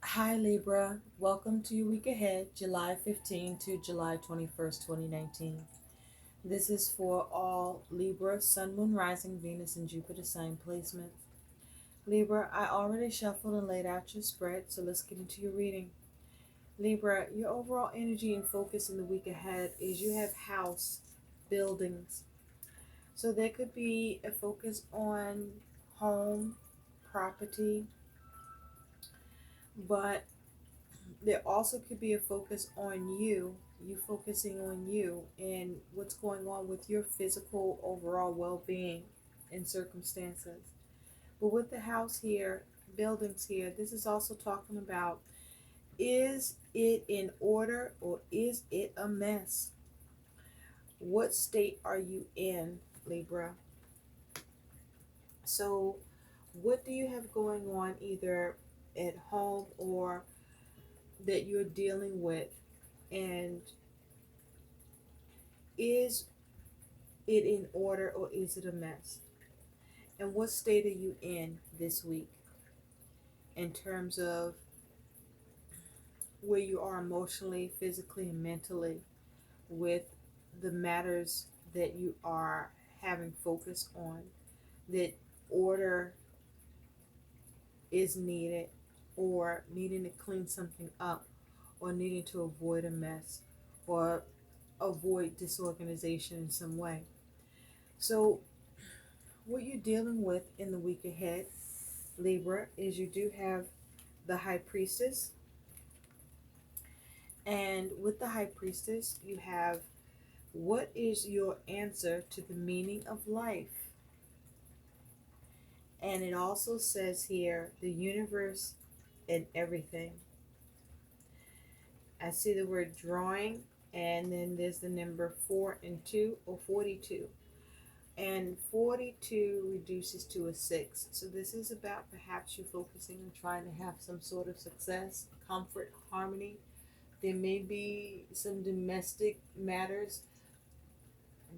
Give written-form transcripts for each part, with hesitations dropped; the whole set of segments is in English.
Hi Libra, welcome to your week ahead, July 15 to July 21st, 2019. This is for all Libra, Sun, Moon, Rising, Venus, and Jupiter sign placements. Libra, I already shuffled and laid out your spread, so let's get into your reading. Libra, your overall energy and focus in the week ahead is you have house, buildings. So there could be a focus on home, property, but there also could be a focus on you focusing on you and what's going on with your physical overall well-being and circumstances. But with the house here, buildings here, this is also talking about, is it in order or is it a mess? What state are you in, Libra? So what do you have going on either at home or that you're dealing with, and is it in order or is it a mess? And what state are you in this week in terms of where you are emotionally, physically, and mentally with the matters that you are having focus on? That order is needed, or needing to clean something up, or needing to avoid a mess, or avoid disorganization in some way. So what you're dealing with in the week ahead, Libra, is you do have the High Priestess. And with the High Priestess, you have, what is your answer to the meaning of life? And it also says here, the universe and everything. I see the word drawing, and then there's the number 4 and 2, or 42. And 42 reduces to a 6. So this is about perhaps you focusing on trying to have some sort of success, comfort, harmony. There may be some domestic matters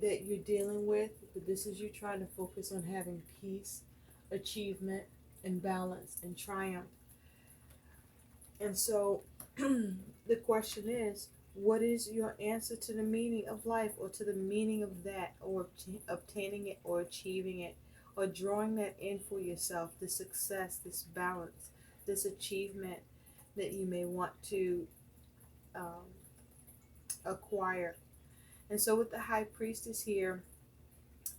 that you're dealing with, but this is you trying to focus on having peace, achievement, and balance and triumph. And so the question is, what is your answer to the meaning of life, or to the meaning of that, or obtaining it, or achieving it, or drawing that in for yourself, the success, this balance, this achievement that you may want to um, acquire? And so with the High Priestess here,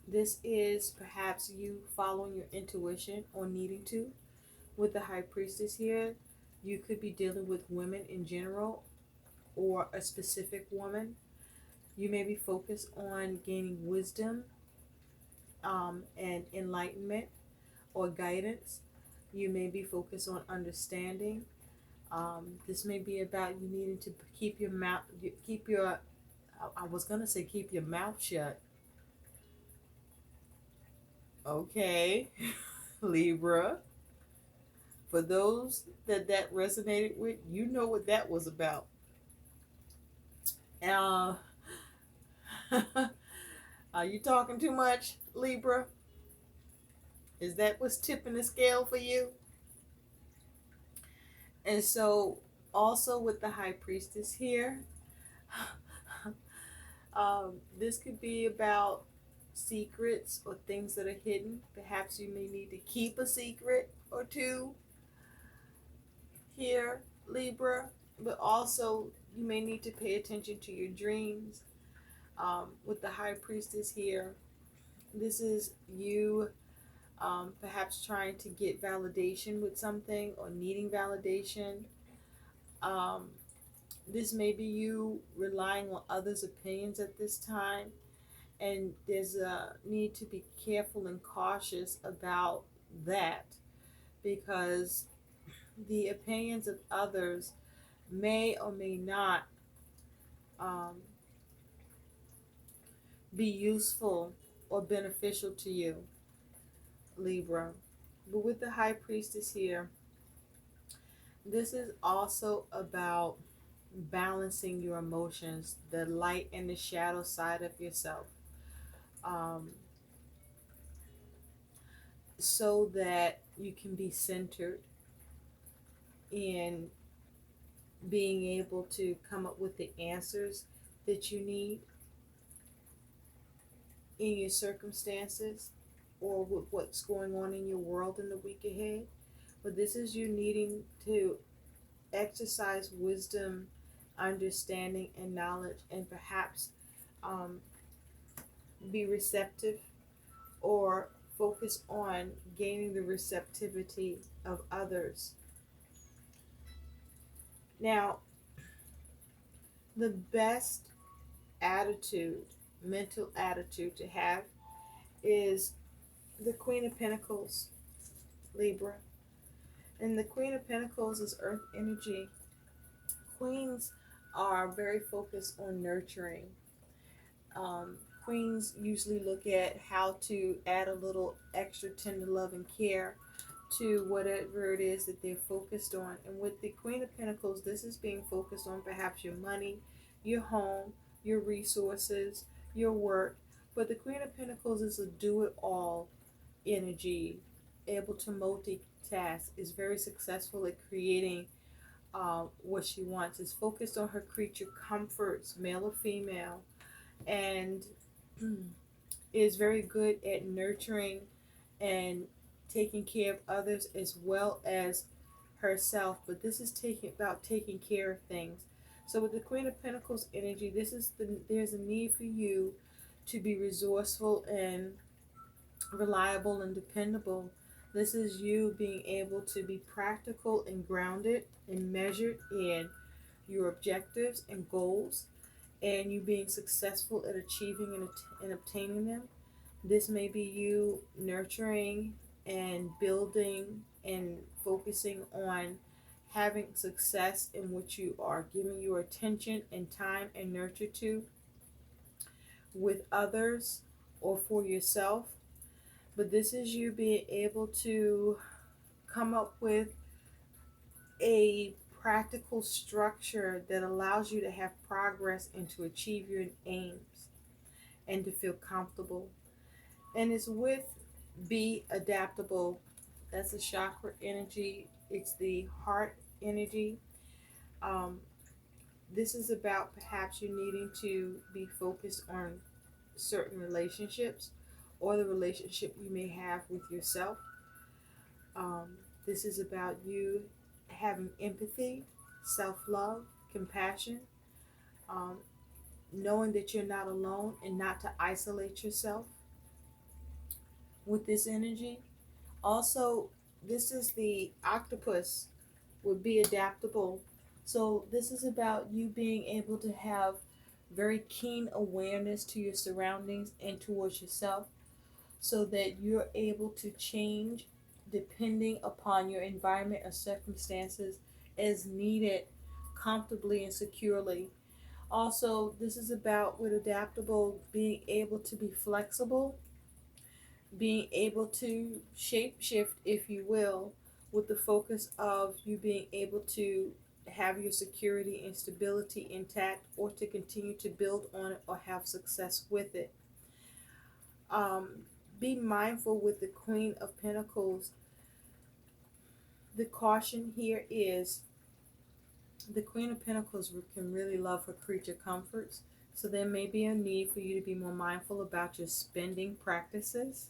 this is perhaps you following your intuition or needing to. With the High Priestess here, you could be dealing with women in general or a specific woman. You may be focused on gaining wisdom and enlightenment or guidance. You may be focused on understanding. This may be about you needing to keep your mouth, keep your, I was going to say keep your mouth shut. Okay, Libra. For those that resonated with, you know what that was about. Uh, are you talking too much, Libra? Is that what's tipping the scale for you? And so, also with the High Priestess here, this could be about secrets or things that are hidden. Perhaps you may need to keep a secret or two here, Libra, but also you may need to pay attention to your dreams. With the High Priestess here, this is you perhaps trying to get validation with something or needing validation. Um, this may be you relying on others' opinions at this time, and there's a need to be careful and cautious about that, because the opinions of others may or may not um, be useful or beneficial to you, Libra. But with the High Priestess here, this is also about balancing your emotions, the light and the shadow side of yourself, um, so that you can be centered. in being able to come up with the answers that you need in your circumstances or with what's going on in your world in the week ahead. But this is you needing to exercise wisdom, understanding, and knowledge, and perhaps um, be receptive or focus on gaining the receptivity of others. Now, the best attitude, mental attitude to have is the Queen of Pentacles, Libra. And the Queen of Pentacles is earth energy. Queens are very focused on nurturing. Um, Queens usually look at how to add a little extra tender love and care to whatever it is that they're focused on. And with the Queen of Pentacles, this is being focused on perhaps your money, your home, your resources, your work. But the Queen of Pentacles is a do-it-all energy, able to multitask, is very successful at creating what she wants, is focused on her creature comforts, male or female, and is very good at nurturing and taking care of others as well as herself. But this is taking care of things. So with the Queen of Pentacles energy, there's a need for you to be resourceful and reliable and dependable. This is you being able to be practical and grounded and measured in your objectives and goals, and you being successful at achieving and obtaining them. This may be you nurturing and building and focusing on having success in what you are giving your attention and time and nurture to with others or for yourself. But this is you being able to come up with a practical structure that allows you to have progress and to achieve your aims and to feel comfortable. And it's with be adaptable. That's the chakra energy. It's the heart energy. Um, this is about perhaps you needing to be focused on certain relationships or the relationship you may have with yourself. This is about you having empathy, self-love, compassion, um, knowing that you're not alone and not to isolate yourself with this energy. Also, this is the octopus, would be adaptable. So this is about you being able to have very keen awareness to your surroundings and towards yourself so that you're able to change depending upon your environment or circumstances as needed comfortably and securely. Also, this is about with adaptable being able to be flexible, being able to shape shift, if you will, with the focus of you being able to have your security and stability intact or to continue to build on it or have success with it. Um, be mindful with the Queen of Pentacles. The caution here is the Queen of Pentacles can really love her creature comforts. So there may be a need for you to be more mindful about your spending practices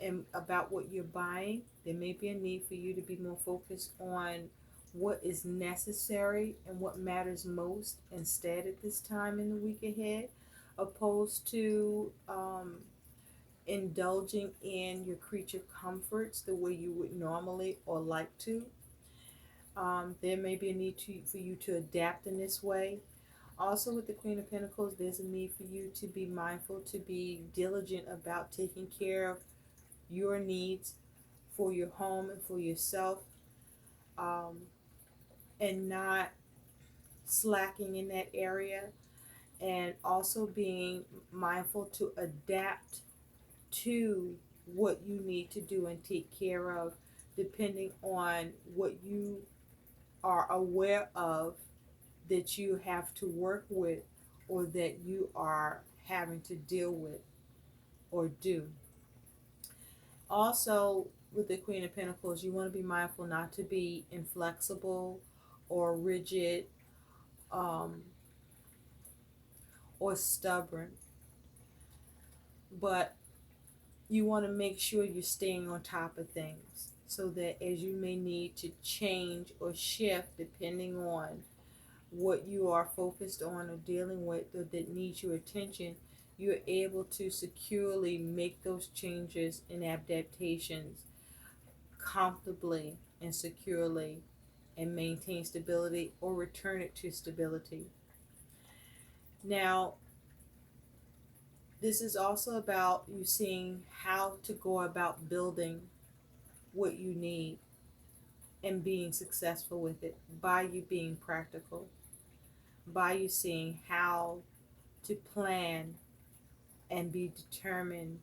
and about what you're buying. There may be a need for you to be more focused on what is necessary and what matters most instead at this time in the week ahead, opposed to indulging in your creature comforts the way you would normally or like to. There may be a need for you to adapt in this way. Also, with the Queen of Pentacles, there's a need for you to be mindful, to be diligent about taking care of your needs for your home and for yourself, um, and not slacking in that area. And also being mindful to adapt to what you need to do and take care of, depending on what you are aware of that you have to work with or that you are having to deal with or do. Also, with the Queen of Pentacles, you want to be mindful not to be inflexible or rigid, um, or stubborn, but you want to make sure you're staying on top of things so that as you may need to change or shift depending on what you are focused on or dealing with or that needs your attention, you're able to securely make those changes and adaptations comfortably and securely and maintain stability or return it to stability. Now, this is also about you seeing how to go about building what you need and being successful with it by you being practical, by you seeing how to plan and be determined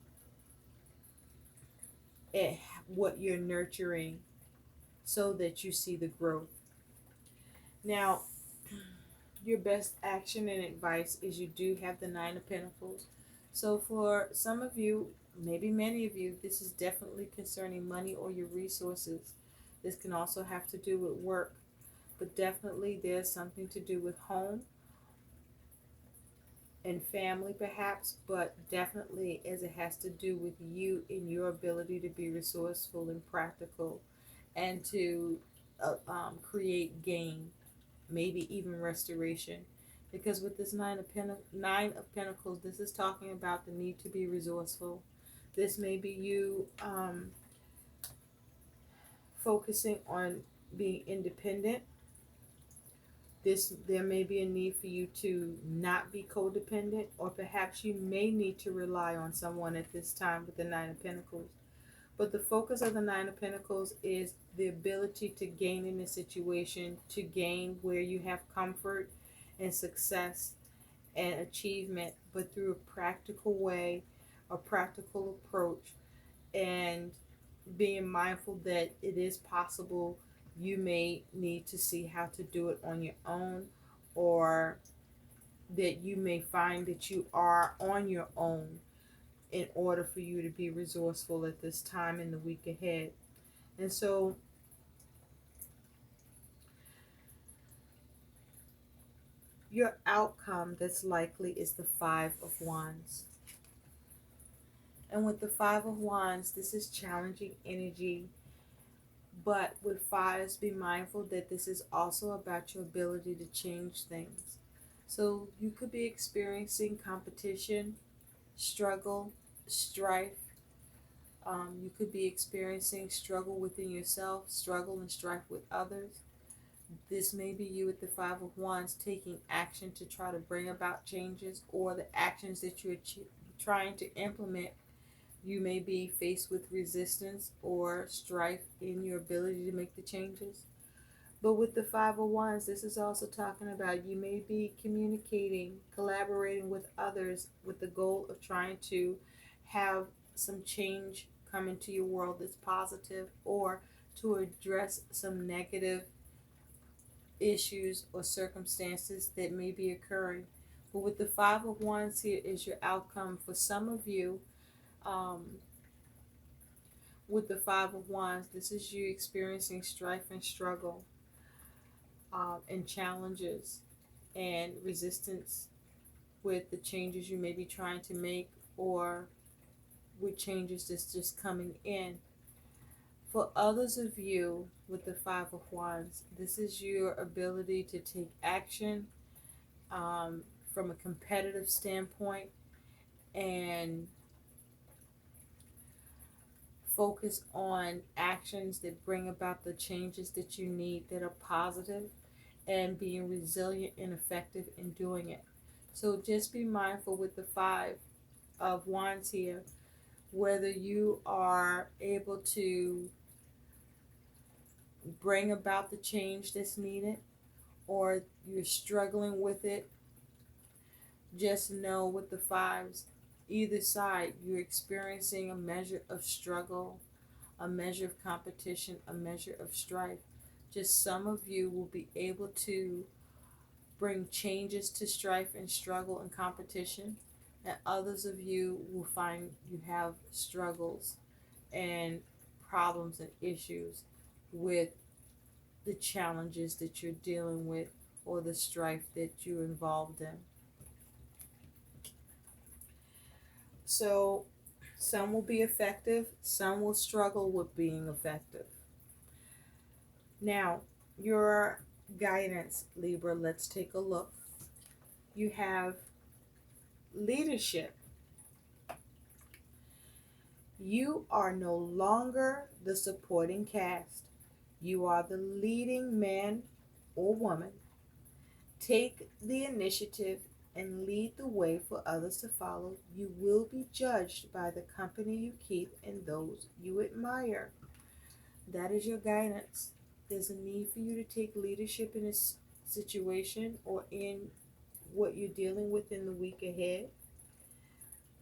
at what you're nurturing so that you see the growth. Now, your best action and advice is you do have the Nine of Pentacles. So for some of you, maybe many of you, this is definitely concerning money or your resources. This can also have to do with work, but definitely there's something to do with home and family perhaps, but definitely as it has to do with you and your ability to be resourceful and practical and to create gain, maybe even restoration. Because with this Nine of Pentacles, this is talking about the need to be resourceful. This may be you focusing on being independent. There may be a need for you to not be codependent, or perhaps you may need to rely on someone at this time with the Nine of Pentacles. But the focus of the Nine of Pentacles is the ability to gain in a situation, to gain where you have comfort and success and achievement, but through a practical way, a practical approach, and being mindful that it is possible you may need to see how to do it on your own, or that you may find that you are on your own in order for you to be resourceful at this time in the week ahead. And so your outcome that's likely is the Five of Wands. And with the Five of Wands, this is challenging energy. But with fives, be mindful that this is also about your ability to change things. So you could be experiencing competition, struggle, strife. You could be experiencing struggle within yourself, struggle and strife with others. This may be you with the Five of Wands taking action to try to bring about changes, or the actions that you're trying to implement. You may be faced with resistance or strife in your ability to make the changes. But with the Five of Wands, this is also talking about you may be communicating, collaborating with others with the goal of trying to have some change come into your world that's positive, or to address some negative issues or circumstances that may be occurring. But with the Five of Wands here is your outcome. For some of you, with the Five of Wands, this is you experiencing strife and struggle, and challenges and resistance with the changes you may be trying to make, or with changes that's just coming in. For others of you with the Five of Wands, this is your ability to take action from a competitive standpoint and focus on actions that bring about the changes that you need that are positive, and being resilient and effective in doing it. So just be mindful with the Five of Wands here, whether you are able to bring about the change that's needed or you're struggling with it. Just know with the fives, either side, you're experiencing a measure of struggle, a measure of competition, a measure of strife. Just some of you will be able to bring changes to strife and struggle and competition, and others of you will find you have struggles and problems and issues with the challenges that you're dealing with or the strife that you're involved in. So some will be effective, some will struggle with being effective. Now, your guidance, Libra, let's take a look. You have leadership. You are no longer the supporting cast. You are the leading man or woman. Take the initiative and lead the way for others to follow. You will be judged by the company you keep and those you admire. That is your guidance. There's a need for you to take leadership in this situation or in what you're dealing with in the week ahead.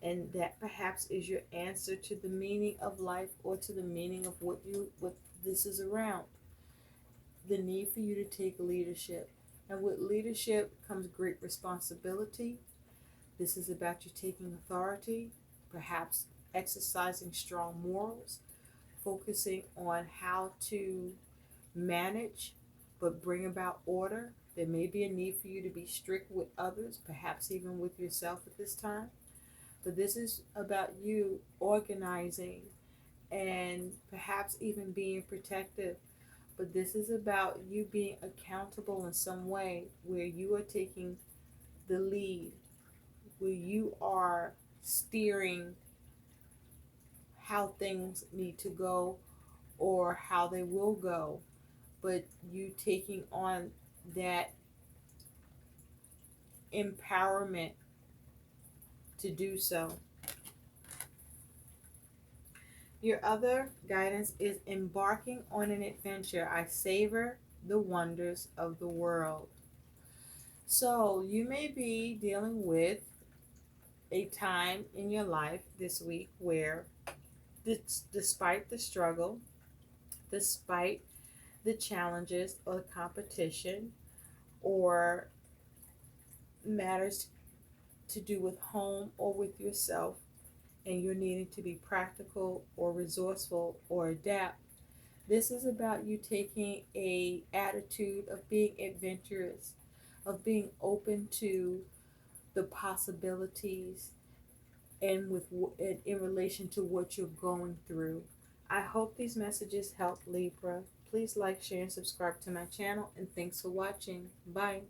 And that perhaps is your answer to the meaning of life or to the meaning of what this is around. The need for you to take leadership. And with leadership comes great responsibility. This is about you taking authority, perhaps exercising strong morals, focusing on how to manage but bring about order. There may be a need for you to be strict with others, perhaps even with yourself at this time. But this is about you organizing and perhaps even being protective. But this is about you being accountable in some way where you are taking the lead, where you are steering how things need to go or how they will go, but you taking on that empowerment to do so. Your other guidance is embarking on an adventure. I savor the wonders of the world. So you may be dealing with a time in your life this week where despite the struggle, despite the challenges or the competition or matters to do with home or with yourself, and you're needing to be practical or resourceful or adapt, this is about you taking a attitude of being adventurous, of being open to the possibilities and in relation to what you're going through. I hope these messages help, Libra. Please like, share, and subscribe to my channel, and thanks for watching. Bye.